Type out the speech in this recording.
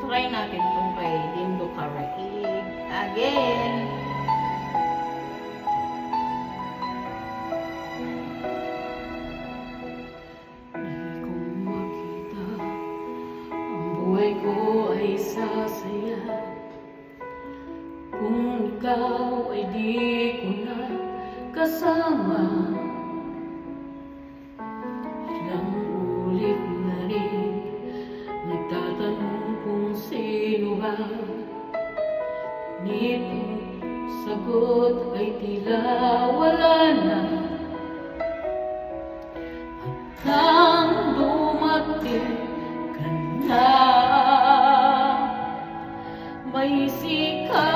try natin itong kay Dindo Karaig. Again. Di ko makita, ang buhay ko ay sasaya kung ikaw ay di ko na kasama. Ilang ulit na rin nagtatanong kung sino ba, nitong sagot ay tila wala na. At nang dumating ka na, may sikat